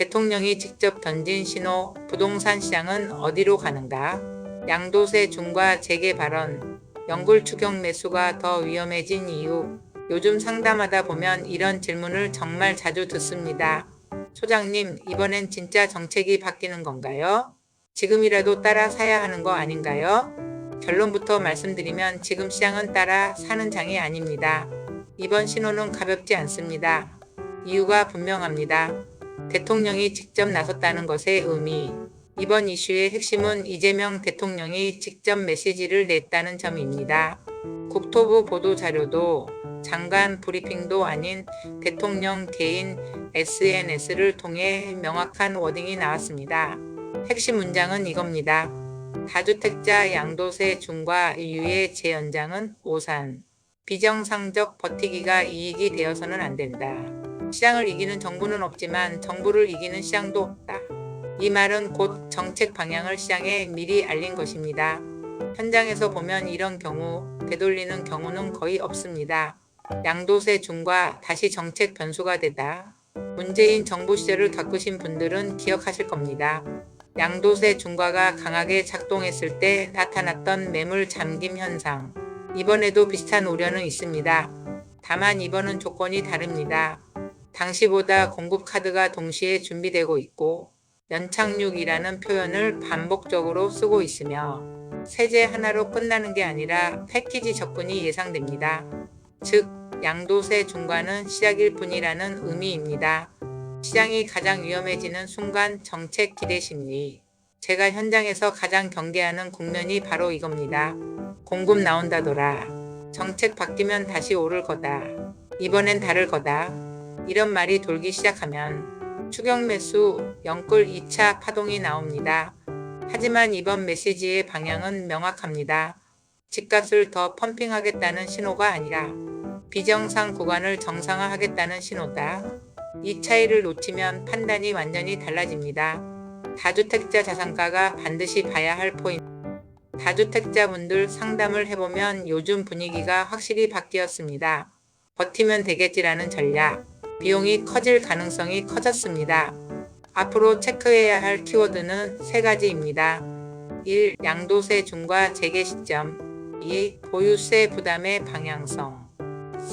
대통령이 직접 던진 신호, 부동산 시장은 어디로 가는가? 양도세 중과 재개 발언, 연골 추경 매수가 더 위험해진 이유. 요즘 상담하다 보면 이런 질문을 정말 자주 듣습니다. 소장님, 이번엔 진짜 정책이 바뀌는 건가요? 지금이라도 따라 사야 하는 거 아닌가요? 결론부터 말씀드리면 지금 시장은 따라 사는 장이 아닙니다. 이번 신호는 가볍지 않습니다. 이유가 분명합니다. 대통령이 직접 나섰다는 것의 의미. 이번 이슈의 핵심은 이재명 대통령이 직접 메시지를 냈다는 점입니다. 국토부 보도자료도 장관 브리핑도 아닌 대통령 개인 SNS를 통해 명확한 워딩이 나왔습니다. 핵심 문장은 이겁니다. 다주택자 양도세 중과 유예 재연장은 오산. 비정상적 버티기가 이익이 되어서는 안 된다. 시장을 이기는 정부는 없지만 정부를 이기는 시장도 없다. 이 말은 곧 정책 방향을 시장에 미리 알린 것입니다. 현장에서 보면 이런 경우, 되돌리는 경우는 거의 없습니다. 양도세 중과 다시 정책 변수가 되다. 문재인 정부 시절을 겪으신 분들은 기억하실 겁니다. 양도세 중과가 강하게 작동했을 때 나타났던 매물 잠김 현상. 이번에도 비슷한 우려는 있습니다. 다만 이번은 조건이 다릅니다. 당시보다 공급 카드가 동시에 준비되고 있고 연착륙이라는 표현을 반복적으로 쓰고 있으며 세제 하나로 끝나는 게 아니라 패키지 접근이 예상됩니다. 즉, 양도세 중과는 시작일 뿐이라는 의미입니다. 시장이 가장 위험해지는 순간 정책 기대 심리. 제가 현장에서 가장 경계하는 국면이 바로 이겁니다. 공급 나온다더라. 정책 바뀌면 다시 오를 거다. 이번엔 다를 거다. 이런 말이 돌기 시작하면 추경 매수, 연끌 2차 파동이 나옵니다. 하지만 이번 메시지의 방향은 명확합니다. 집값을 더 펌핑하겠다는 신호가 아니라 비정상 구간을 정상화하겠다는 신호다. 이 차이를 놓치면 판단이 완전히 달라집니다. 다주택자 자산가가 반드시 봐야 할 포인트. 다주택자분들 상담을 해보면 요즘 분위기가 확실히 바뀌었습니다. 버티면 되겠지라는 전략. 비용이 커질 가능성이 커졌습니다. 앞으로 체크해야 할 키워드는 3가지입니다. 1. 양도세 중과 재개 시점. 2. 보유세 부담의 방향성.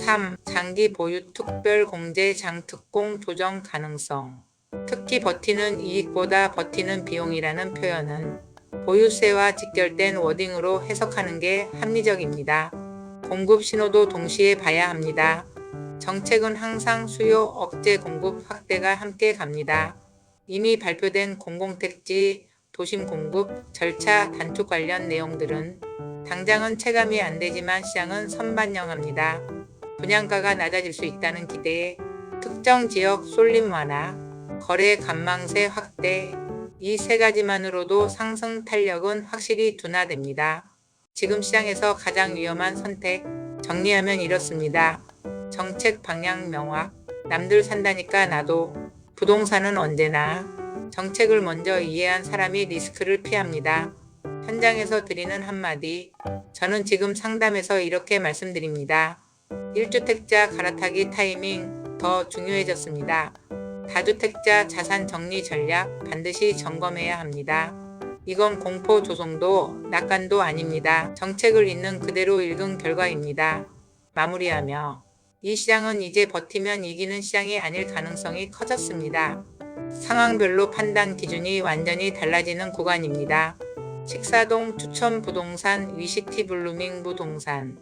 3. 장기 보유 특별 공제 장특공 조정 가능성. 특히 버티는 이익보다 버티는 비용이라는 표현은 보유세와 직결된 워딩으로 해석하는 게 합리적입니다. 공급 신호도 동시에 봐야 합니다. 정책은 항상 수요 억제 공급 확대가 함께 갑니다. 이미 발표된 공공택지, 도심 공급, 절차 단축 관련 내용들은 당장은 체감이 안 되지만 시장은 선반영합니다. 분양가가 낮아질 수 있다는 기대에 특정 지역 쏠림 완화, 거래 관망세 확대, 이 3가지만으로도 상승 탄력은 확실히 둔화됩니다. 지금 시장에서 가장 위험한 선택, 정리하면 이렇습니다. 정책 방향 명확, 남들 산다니까 나도, 부동산은 언제나. 정책을 먼저 이해한 사람이 리스크를 피합니다. 현장에서 드리는 한마디, 저는 지금 상담에서 이렇게 말씀드립니다. 1주택자 갈아타기 타이밍 더 중요해졌습니다. 다주택자 자산 정리 전략 반드시 점검해야 합니다. 이건 공포 조성도 낙관도 아닙니다. 정책을 있는 그대로 읽은 결과입니다. 마무리하며 이 시장은 이제 버티면 이기는 시장이 아닐 가능성이 커졌습니다. 상황별로 판단 기준이 완전히 달라지는 구간입니다. 식사동 추천 부동산 위시티 블루밍 부동산